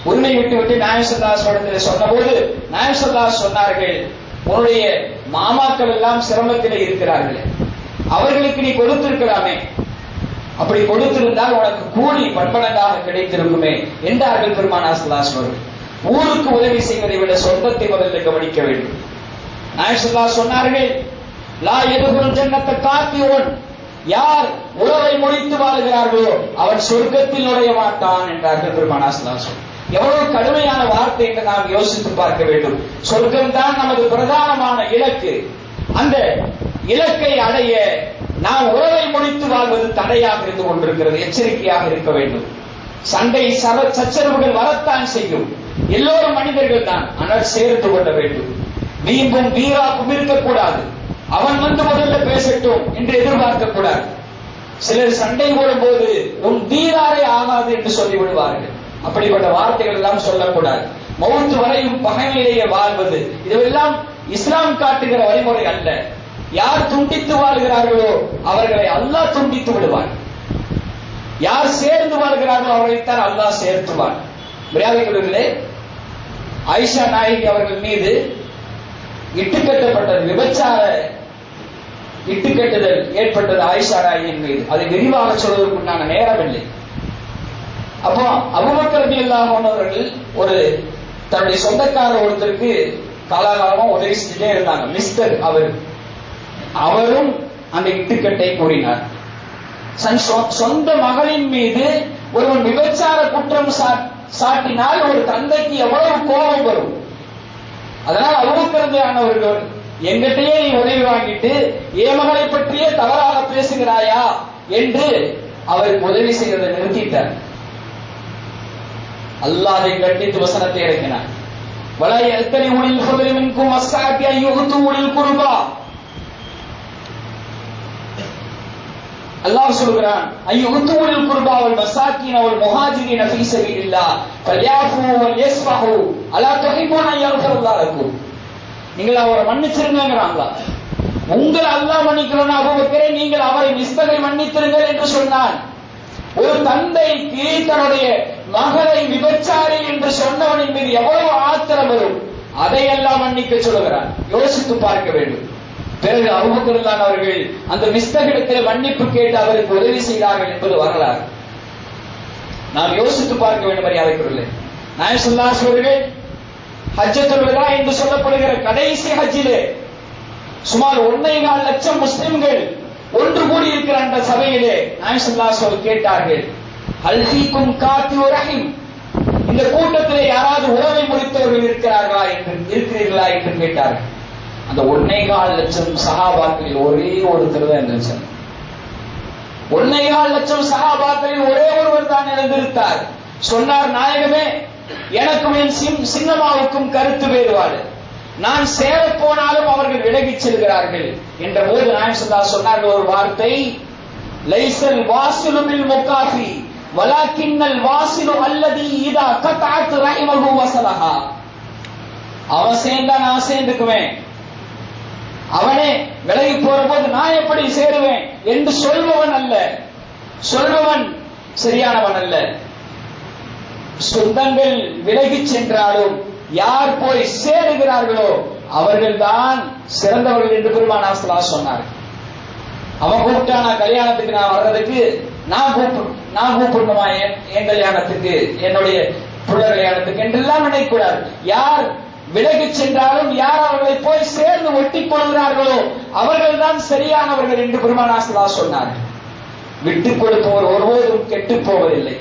உரிமை விட்டு நாயகம் ஸல்லல்லாஹு அலைஹி வஸல்லம் சொன்னபோது நாயகம் ஸல்லல்லாஹு அலைஹி சொன்னார்கள், உன்னுடைய மாமாக்கள் எல்லாம் சிரமத்திலே இருக்கிறார்கள், அவர்களுக்கு நீ கொடுத்திருக்கலாமே, அப்படி கொடுத்திருந்தால் உனக்கு கூலி பன்மடங்காக கிடைத்திருக்குமே என்றார்கள் பெருமானார் ஸல்லல்லாஹு அலைஹி வஸல்லம். ஊருக்கு உதவி செய்வதை விட சொந்தத்தை முதல்ல கவனிக்க வேண்டும். நாயகம் ஸல்லல்லாஹு அலைஹி சொன்னார்கள், லா யதுகுல் ஜன்னத காத்தியுன், யார் உறவை முறித்து வாழ்கிறார்களோ அவன் சொர்க்கத்தில் நுழைய மாட்டான் என்றார்கள் பெருமானார் ஸல்லல்லாஹு அலைஹி வஸல்லம். எவ்வளவு கடுமையான வார்த்தை என்று நாம் யோசித்து பார்க்க வேண்டும். சொர்க்கம் தான் நமது பிரதானமான இலக்கு. அந்த இலக்கை அடைய நாம் உறவை முறித்து வாழ்வது தடையாக இருந்து கொண்டிருக்கிறது. எச்சரிக்கையாக இருக்க வேண்டும். சண்டை சச்சரவுகள் வரத்தான் செய்யும், எல்லோரும் மனிதர்கள் தான், ஆனால் சேர்த்து கொள்ள வேண்டும். வீம்பும் வீராப்பும் இருக்கக்கூடாது. அவன் வந்து முதல்ல பேசட்டும் என்று எதிர்பார்க்க கூடாது. சிலர் சண்டை போடும்போது உன் வீராரே ஆகாது என்று சொல்லி விடுவார்கள். அப்படிப்பட்ட வார்த்தைகள் எல்லாம் சொல்லக்கூடாது. மௌத்து வரையும் பகைமையிலேயே வாழ்வது இதுவெல்லாம் இஸ்லாம் காட்டுகிற வழிமுறை அல்ல. யார் துண்டித்து வாழ்கிறார்களோ அவர்களை அல்லாஹ் துண்டித்து விடுவார். யார் சேர்ந்து வாழ்கிறார்களோ அவர்களைத்தான் அல்லாஹ் சேர்த்துவார். மரியாதைக்குரியவர்களே, ஆயிஷா நாயகி அவர்கள் மீது இட்டுக்கட்டப்பட்டது, விபச்சார இட்டுக்கட்டுதல் ஏற்பட்டது ஆயிஷா நாயகியின் மீது. அதை விரிவாக சொல்வதற்கு உண்டான நேரம் இல்லை. அப்போ அபூபக்கர் ரலியல்லாஹு அன்ஹு அவர்கள் ஒரு தன்னுடைய சொந்தக்காரர் ஒருத்தருக்கு காலாகாலமா உதவி செஞ்சுட்டே இருந்தாங்க. மிஸ்டர் அவரும் அந்த இட்டுக்கட்டை கூறினார். சொந்த மகளின் மீது ஒருவன் விபச்சார குற்றம் சாட்டினால் ஒரு தந்தைக்கு எவ்வளவு கோபம் வரும். அதனால் அபூபக்கர் எங்கிட்டயே நீ உதவி வாங்கிட்டு என் மகளை பற்றியே தவறாக பேசுகிறாயா என்று அவருக்கு உதவி செய்வதை நிறுத்திட்டார். அல்லாஹ் அதை கண்டித்து வசனத்தை இறக்கினார். வலா யத்தனி உலில் ஃபத்லி மின்கும் வஸ்ஸஅத்தி அன் யுது உலில் குர்பா. அல்லாஹ் சொல்கிறான், அய்யுது உலில் குர்பா வல் மசாகின் வல் முஹாஜிரின் ஃபீ சபீலில்லாஹ் ஃபல்யாஃபு வல் யஸ்ஃபஹு அலா துஹிபூன அன் யக்ஃபிரல்லாஹு லக்கும். நீங்கள் அவரை மன்னிச்சிருங்கங்கறாங்க. உங்கள் அல்லாஹ் மன்னிக்கணும் அபூபக்கரே, நீங்கள் அவரை மிஸ்தகை மன்னித்திருங்கள் என்று சொன்னான். ஒரு தந்தைக்கு தன்னுடைய மகளை விபச்சாரி என்று சொன்னவனின் மீது எவ்வளவு ஆத்திரம் வரும், அதையெல்லாம் மன்னிக்க சொல்லுகிறான். யோசித்து பார்க்க வேண்டும். பிறகு அபூபக்கர் அவர்கள் அந்த மிஸ்தகிடத்தில் மன்னிப்பு கேட்டு அவருக்கு உதவி செய்தார்கள் என்பது வரலாறு. நாம் யோசித்து பார்க்க வேண்டும். மரியாதைக்குரிய நாயகம் ஸல்லல்லாஹு அலைஹி வஸல்லம் ஹஜ்ஜத்துல் வதா என்று சொல்லப்படுகிற கடைசி ஹஜ்ஜிலே சுமார் 1.25 லட்சம் முஸ்லிம்கள் ஒன்று கூடி இருக்கிற அந்த சபையிலே நாயகம் ஸல்லல்லாஹு அலைஹி வஸல்லம் கேட்டார்கள், ஹல் ஃபீக்கும் காத்திஉ ரஹீம், இந்த கூட்டத்திலே யாராவது உறவை முறித்தவர்கள் இருக்கிறீர்களா என்று கேட்டார்கள். அந்த 1.25 லட்சம் சஹாபாக்களில் ஒரே ஒருத்தர் தான் இருந்துச்சு. 1.25 லட்சம் சஹாபாக்களில் ஒரே ஒருவர் தான் இழந்திருந்தார். சொன்னார், நாயகமே, எனக்கும் என் சின்னமாவுக்கும் கருத்து வேறுபாடு, நான் சேர போனாலும் அவர்கள் விலகிச் செல்கிறார்கள் என்ற போது நாயகம் ஸல்லல்லாஹு அலைஹி வஸல்லம் சொன்னார்கள் ஒரு வார்த்தை, லைஸல் வாசிலு பில் முகாஃபி வலாக்கின்னல் வாசிலு அல்லதி இதா கதஅத் ரஹிமஹு வஸலஹா. அவன் சேர்ந்தா நான் சேர்ந்துக்குவேன், அவனே விலகி போற போது நான் எப்படி சேருவேன் என்று சொல்பவன் அல்ல, சொல்பவன் சரியானவன் அல்ல. சொந்தங்கள் விலகி சென்றாலும் யார் போய் சேருகிறார்களோ அவர்கள்தான் சிறந்தவர்கள் என்று பெருமானார் ஸல்லல்லாஹு அலைஹி வஸல்லம் சொன்னார்கள். அவன் கூப்பிட்டா நான் கல்யாணத்துக்கு நான் வர்றதுக்கு நான் கூப்பிடணுமா என் கல்யாணத்துக்கு, என்னுடைய புள்ள கல்யாணத்துக்கு என்றெல்லாம் நினைக்கூடாது. யார் விலகி சென்றாலும் யார் அவர்களை போய் சேர்ந்து ஒட்டிக் கொள்கிறார்களோ அவர்கள் தான் சரியானவர்கள் என்று பெருமானார் ஸல்லல்லாஹு அலைஹி வஸல்லம் சொன்னார்கள். விட்டுக் கொடுப்பவர் ஒருபோதும் கெட்டு போவதில்லை.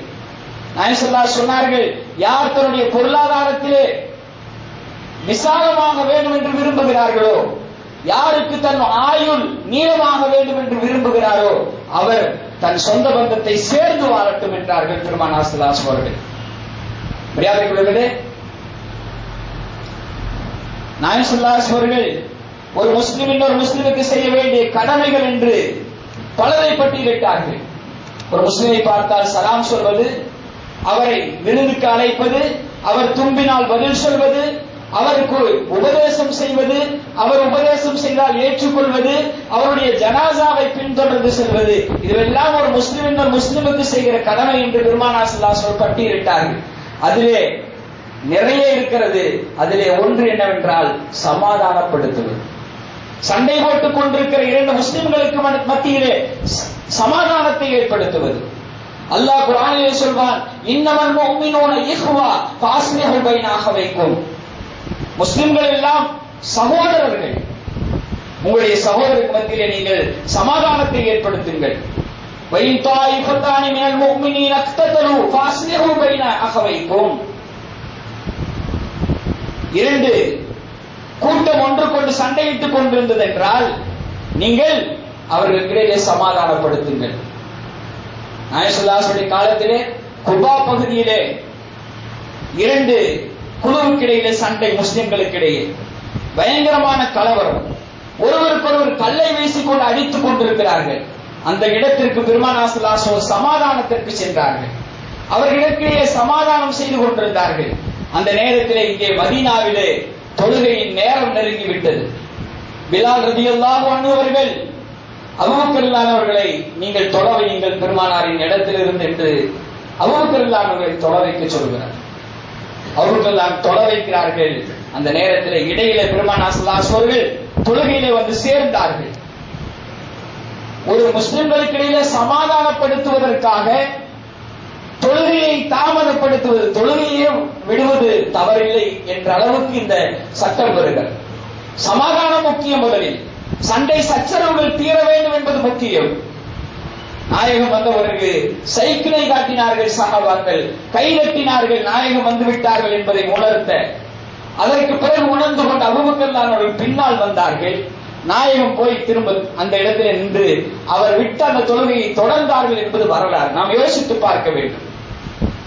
நாயகம் ஸல்லல்லாஹு அலைஹி வஸல்லம் சொன்னார்கள், யார் தன்னுடைய பொருளாதாரத்திலே விசாலமாக வேண்டும் என்று விரும்புகிறார்களோ, யாருக்கு தன் ஆயுள் நீளமாக வேண்டும் என்று விரும்புகிறாரோ அவர் தன் சொந்த பந்தத்தை சேர்ந்து வாழட்டும் என்றார்கள் பெருமானார் ஸல்லல்லாஹு அலைஹி வஸல்லம் அவர்கள். மரியாதைக்குரியவர்களே, நாயகம் ஸல்லல்லாஹு அலைஹி வஸல்லம் அவர்கள் ஒரு முஸ்லிம் இன்னொரு முஸ்லிமுக்கு செய்ய வேண்டிய கடமைகள் என்று பலரை பட்டியலிட்டார்கள். ஒரு முஸ்லிமை பார்த்தால் சலாம் சொல்வது, அவரை விருந்துக்கு அழைப்பது, அவர் தும்பினால் பதில் சொல்வது, அவருக்கு உபதேசம் செய்வது, அவர் உபதேசம் செய்தால் ஏற்றுக்கொள்வது, அவருடைய ஜனாசாவை பின்தொடர்ந்து செல்வது, இதுவெல்லாம் ஒரு முஸ்லிம் இன்னொரு முஸ்லிமுக்கு செய்கிற கடமை என்று பெருமானார் ஸல்லல்லாஹு அலைஹி வஸல்லம் பட்டியலிட்டார்கள். அதிலே நிறைய இருக்கிறது. அதிலே ஒன்று என்னவென்றால் சமாதானப்படுத்துவது. சண்டை போட்டுக் கொண்டிருக்கிற இரண்டு முஸ்லிம்களுக்கு மத்தியிலே சமாதானத்தை ஏற்படுத்துவது. அல்லாஹ் குர்ஆனிலே சொல்வான், இன்னமல் முஃமினூன இஹ்வா ஃபஸ்லிஹு பைன அஹவைக்கும். முஸ்லிம்கள் எல்லாம் சகோதரர்கள், உங்களுடைய சகோதரருக்கு மத்தியிலே நீங்கள் சமாதானத்தை ஏற்படுத்துங்கள். வைன் தாயிஃபத்தானி மினல் முஃமினீன இக்ததலு ஃபஸ்லிஹு பைன அஹவைக்கும். இரண்டு கூட்டம் ஒன்று கொண்டு சண்டையிட்டுக் கொண்டிருந்தது என்றால் நீங்கள் அவர்களுக்கிடையே சமாதானப்படுத்துங்கள். நாயகம் ஸல்லல்லாஹு அலைஹி வஸல்லம் காலத்திலே குபா பகுதியிலே இரண்டு குழுவுக்கிடையிலே சண்டை, முஸ்லிம்களுக்கிடையே பயங்கரமான கலவரம், ஒருவருக்கொருவர் கல்லை வீசிக்கொண்டு அடித்துக் கொண்டிருக்கிறார்கள். அந்த இடத்திற்கு பெருமானார் ஸல்லல்லாஹு அலைஹி வஸல்லம் சமாதானத்திற்கு சென்றார்கள். அவர்களிடையே சமாதானம் செய்து கொண்டிருந்தார்கள். அந்த நேரத்திலே இங்கே மதீனாவிலே தொழுகையின் நேரம் நெருங்கிவிட்டது. பிலால் ரலியல்லாஹு அன்ஹு அவர்கள் அபூபக்கர் அவர்களை நீங்கள் தொழ வையுங்கள் பெருமானாரின் இடத்திலிருந்து என்று அபூபக்கர் அவர்களை தொழ வைக்க சொல்கிறார். அவர்கள் தொழ வைக்கிறார்கள். அந்த நேரத்தில் இடையிலே பெருமானார் ஸல்லல்லாஹு அலைஹி வஸல்லம் அவர்கள் தொழுகையிலே வந்து சேர்ந்தார்கள். ஒரு முஸ்லிம்களுக்கு இடையிலே சமாதானப்படுத்துவதற்காக தொழுகையை தாமதப்படுத்துவது, தொழுகையை விடுவது தவறில்லை என்ற அளவுக்கு இந்த சட்டம் வருகிறது. சமாதானம் முக்கியம். முதலில் சண்டை சச்சரவுகள் தீர வேண்டும் என்பது முக்கியம். நாயகம் வந்தவருக்கு சைக்கிளை காட்டினார்கள் சஹாபாக்கள், கைதட்டினார்கள், நாயகம் வந்து விட்டார்கள் என்பதை உணர்த்த. அதற்கு பிறகு உணர்ந்து கொண்டு அபூபக்கர் அவர்கள் பின்னால் வந்தார்கள். நாயகம் போய் திரும்ப அந்த இடத்திலே நின்று அவர் விட்ட அந்த தொழுகையை தொடர்ந்தார்கள் என்பது வரலாறு. நாம் யோசித்து பார்க்க வேண்டும்.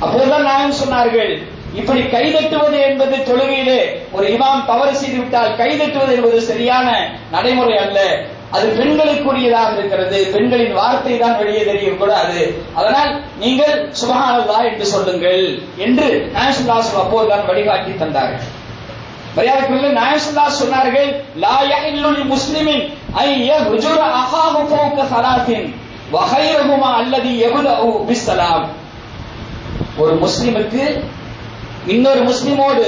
அப்போதுதான் நாயகம் சொன்னார்கள், இப்படி கைதட்டுவது என்பது தொழுகையிலே ஒரு இமாம் தவறு செய்து விட்டால் கைதட்டுவது என்பது சரியான நடைமுறை அல்ல, அது பெண்களுக்குரியதாக இருக்கிறது, பெண்களின் வார்த்தை தான் வெளியே தெரியும் கூடாது, அதனால் நீங்கள் சுப்ஹானல்லாஹ் என்று சொல்லுங்கள் என்று நாயகம் ஸல்லல்லாஹு அலைஹி வஸல்லம் அப்போதுதான் வழிகாட்டி தந்தார்கள். மரியாதைக்குரிய நாயகம் ஸல்லல்லாஹு அலைஹி வஸல்லம் சொன்னார்கள், லா யஹில்லு லி முஸ்லிமின் ஐ யஹ்ஜுர அஹாஹு ஃபௌக ஸலாத்தின் வ கைருஹுமா அல்லதி யப்தஉ பிஸ்ஸலாம். ஒரு முஸ்லிமுக்கு இன்னொரு முஸ்லிமோடு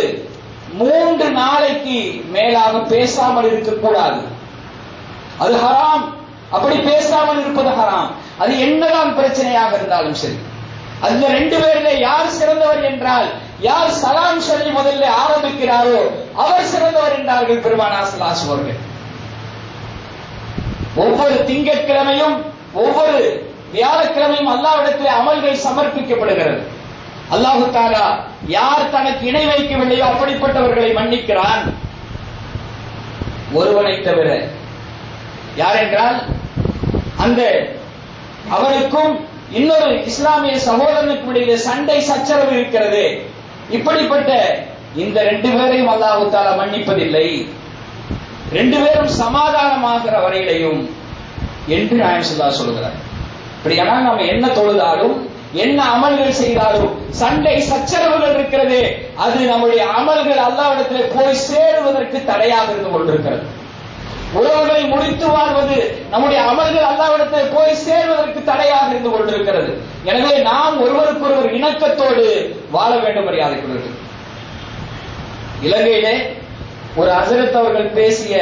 3 நாளைக்கு மேலாக பேசாமல் இருக்கக்கூடாது. அது ஹராம். அப்படி பேசாமல் இருப்பது ஹராம். அது என்னதான் பிரச்சனையாக இருந்தாலும் சரி. அந்த 2 பேரிலே யார் சிறந்தவர் என்றால், யார் சலாம் சொல்லி முதல்ல ஆரம்பிக்கிறாரோ அவர் சிறந்தவர் என்றார்கள் பெருமானார் ஸல்லல்லாஹு அலைஹி வஸல்லம். ஒவ்வொரு திங்கட்கிழமையும் ஒவ்வொரு வியாழக்கிழமையும் அல்லாஹ்விடத்தில் அமல்கள் சமர்ப்பிக்கப்படுகிறது. அல்லாஹு தஆலா யார் தனக்கு இணை வைக்கவில்லையோ அப்படிப்பட்டவர்களை மன்னிக்கிறான், ஒருவனை தவிர. யார் என்றால், அந்த அவனுக்கும் இன்னொரு இஸ்லாமிய சகோதரனுக்கும் இடையே சண்டை சச்சரவு இருக்கிறது. இப்படிப்பட்ட இந்த 2 பேரையும் அல்லாஹு தஆலா மன்னிப்பதில்லை, 2 பேரும் சமாதானமாகிற வரையிலையும் என்று நாயகம் ஸல்லல்லாஹு அலைஹி சொல்கிறார். அப்படியானால் நாம் என்ன தொழுதாலும் என்ன அமல்கள் செய்தாலும் சண்டை சச்சரவுகள் இருக்கிறது, அது நம்முடைய அமல்கள் அல்லாஹ்விடத்தில் போய் சேருவதற்கு தடையாக இருந்து கொண்டிருக்கிறது. உறவுகளை முடித்து வாழ்வது நம்முடைய அமல்கள் அல்லாஹ்விடத்தில் போய் சேர்வதற்கு தடையாக இருந்து கொண்டிருக்கிறது. எனவே நாம் ஒருவருக்கொருவர் இணக்கத்தோடு வாழ வேண்டும். மரியாதைக்குரியவர்களே, இலங்கையிலே ஒரு ஹஸரத் அவர்கள் பேசிய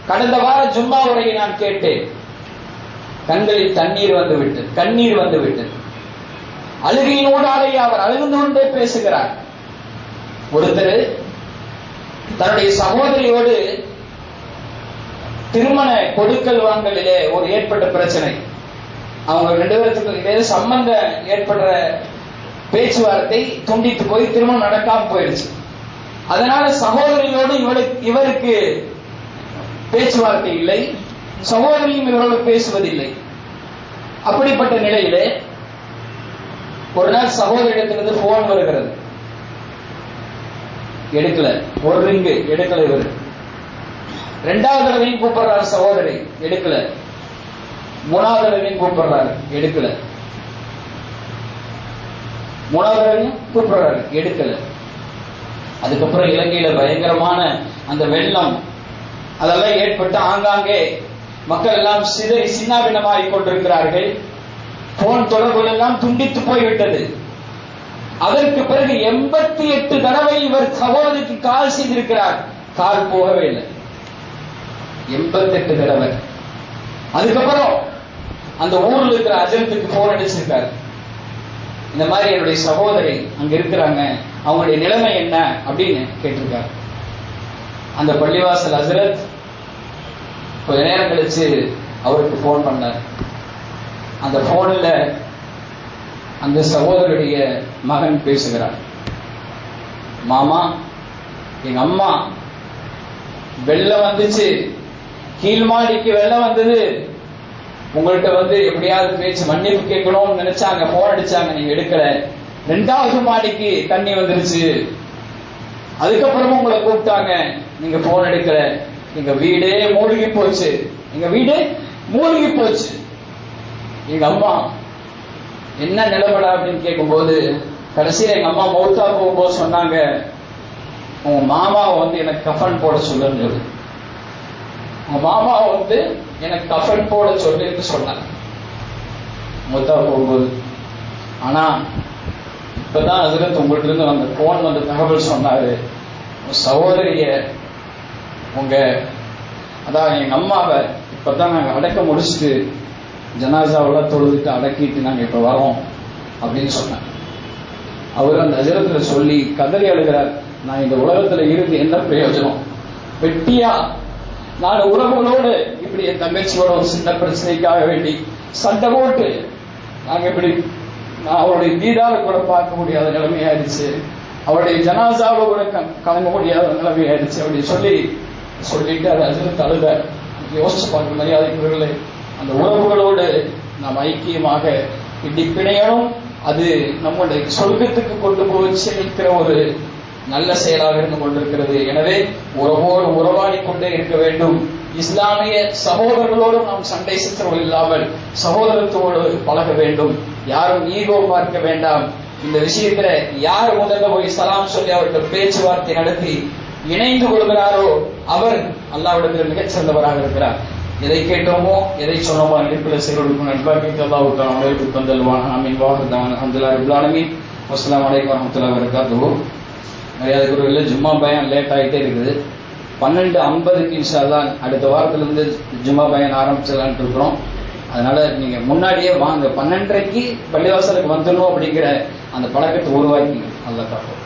கடந்த வார ஜும்மா உரையை நான் கேட்டேன். கண்களில் கண்ணீர் வந்துவிட்டது. அழுகையினோடாலே அவர் அழுது கொண்டே பேசுகிறார். ஒருத்தர் தன்னுடைய சகோதரியோடு திருமண கொடுக்கல் வாங்கலிலே ஒரு ஏற்பட்ட பிரச்சனை, அவங்க 2 பேருக்கு சம்பந்தம் ஏற்படுற பேச்சுவார்த்தை துண்டித்து போய் திருமணம் நடக்காம போயிடுச்சு. அதனால சகோதரியோடு இவருக்கு பேச்சுவார்த்தை இல்லை, சகோதரியும் இவரோடு பேசுவதில்லை. அப்படிப்பட்ட நிலையிலே ஒரு நாள் சகோதரிடத்திலிருந்து போன் வருகிறது. எடுக்கல, ஒரு ரிங்கு எடுக்கல. இவர் 2வது தடவையும் கூப்பிடுறாரு, சகோதரி எடுக்கல. 3வது தடவையும் கூப்பிடுறாரு, எடுக்கல. 3வது தடவையும் கூப்பிடுறாரு, எடுக்கல. அதுக்கப்புறம் இலங்கையில பயங்கரமான அந்த வெள்ளம் அதெல்லாம் ஏற்பட்டு ஆங்காங்கே மக்கள் எல்லாம் சிதறி சின்னாபின்னமாகி கொண்டிருக்கிறார்கள். போன் தொடர்புகள் எல்லாம் துண்டித்து போய்விட்டது. அதற்கு பிறகு 88 தடவை இவர் சகோதரிக்கு கால் செய்திருக்கிறார், கால் போகவே இல்லை. 88 தடவை. அதுக்கப்புறம் அந்த ஊர்ல இருக்கிற அஜரத்துக்கு போன் அடிச்சிருக்காரு. இந்த மாதிரி என்னுடைய சகோதரி அங்க இருக்கிறாங்க, அவங்களுடைய நிலைமை என்ன அப்படின்னு கேட்டிருக்காரு. அந்த பள்ளிவாசல் ஹஸரத் கொஞ்ச நேரம் கழிச்சு அவருக்கு போன் பண்ணார். அந்த போன்ல அந்த சகோதரருடைய மகன் பேசுகிறார். மாமா, எங்க அம்மா வெள்ளம் வந்துச்சு, கீழ்மாடிக்கு வெள்ளம் வந்தது, உங்கள்கிட்ட எப்படியாவது பேச்சு மன்னிப்பு கேட்கணும்னு நினைச்சாங்க, போன் அடிச்சாங்க, நீங்க எடுக்கல. 2வது மாடிக்கு தண்ணி வந்துருச்சு, அதுக்கப்புறமும் உங்களை கூப்பிட்டாங்க, நீங்க போன் எடுக்கல. எங்க வீடே மூழ்கி போச்சு, எங்க அம்மா என்ன நிலைப்படா அப்படின்னு கேட்கும்போது கடைசியில எங்க அம்மா மௌத்தா போகும்போது சொன்னாங்க, உங்க மாமாவை எனக்கு கஃபன் போட சொல்லுன்னு சொல்லு, உங்க மாமாவை எனக்கு கஃபன் போட சொல்லுன்னு சொன்னாங்க மௌத்தா போகும்போது. ஆனா இப்பதான் ஹஸரத் உங்கள்ட்ட இருந்து அந்த போன் தகவல் சொன்னாரு, சகோதரிய அதான் எங்க அம்மாவை இப்பதான் நாங்க அடக்க முடிச்சுட்டு ஜனாசாவெல்லாம் தொழுதுட்டு அடக்கிட்டு நாங்க இப்ப வரோம் அப்படின்னு சொன்னாங்க. அவர் அந்த ஹஸரத்துல சொல்லி கதறி அழுகிறார். நான் இந்த உலகத்துல இருந்து என்ன பிரயோஜனம், வெட்டியா நான் உறவுகளோடு இப்படி என் தங்கச்சியோட ஒரு சின்ன பிரச்சனைக்காக வேண்டி சண்டை போட்டு நாங்க இப்படி அவருடைய தீதார கூட பார்க்க முடியாத நிலைமையாயிருச்சு, அவருடைய ஜனாசாவை கூட கலங்க முடியாத நிலைமையாயிருச்சு அப்படின்னு சொல்லிட்டு அதை ஹஸரத் அழுத. யோசிச்சு பார்க்க மரியாதைக்குரியவர்களே, அந்த உறவுகளோடு நாம் ஐக்கியமாக இப்படி பிணையணும், அது நம்முடைய சொர்க்கத்துக்கு கொண்டு போய் செலுத்துகிற ஒரு நல்ல செயலாக இருந்து கொண்டிருக்கிறது. எனவே உறவோடு உறவாடி கொண்டே இருக்க வேண்டும். இஸ்லாமிய சகோதரர்களோடும் நாம் சண்டை சச்சரவு இல்லாமல் சகோதரத்தோடு பழக வேண்டும். யாரும் ஈகோ பார்க்க வேண்டாம். இந்த விஷயத்துல யார் முதல்ல போய் சலாம் சொல்லி அவர்கிட்ட பேச்சுவார்த்தை நடத்தி இணைந்து கொள்கிறாரோ அவர் அல்லாஹ்விடத்தில் மிகச் சிறந்தவராக இருக்கிறார். எதை கேட்டோமோ எதை சொன்னோமோ நடிப்பில் செயல்படுக்கும் நண்பர்களுக்கு அல்லாஹ் உணர்வு தந்தல்வான். ஆமீன். வாஹிதான் அல்ஹம்துலில்லாஹி ரப்பில் ஆலமீன். அஸ்ஸலாமு அலைக்கும் வரஹ்மத்துல்லாஹி வபரகாத்துஹு. மரியாதை குருவில் ஜும்மா பயான் லேட் ஆகிட்டே இருக்குது. 12:50 இன்ஷா அல்லாஹ் அடுத்த வாரத்திலிருந்து ஜும்மா பயான் ஆரம்பிச்சலான்ட்டு இருக்கிறோம். அதனால நீங்க முன்னாடியே வாங்க. 12:30க்கு பள்ளிவாசலுக்கு வந்துடணும் அப்படிங்கிற அந்த பழக்கத்தை உருவாக்கி அல்லாஹ் காப்போம்.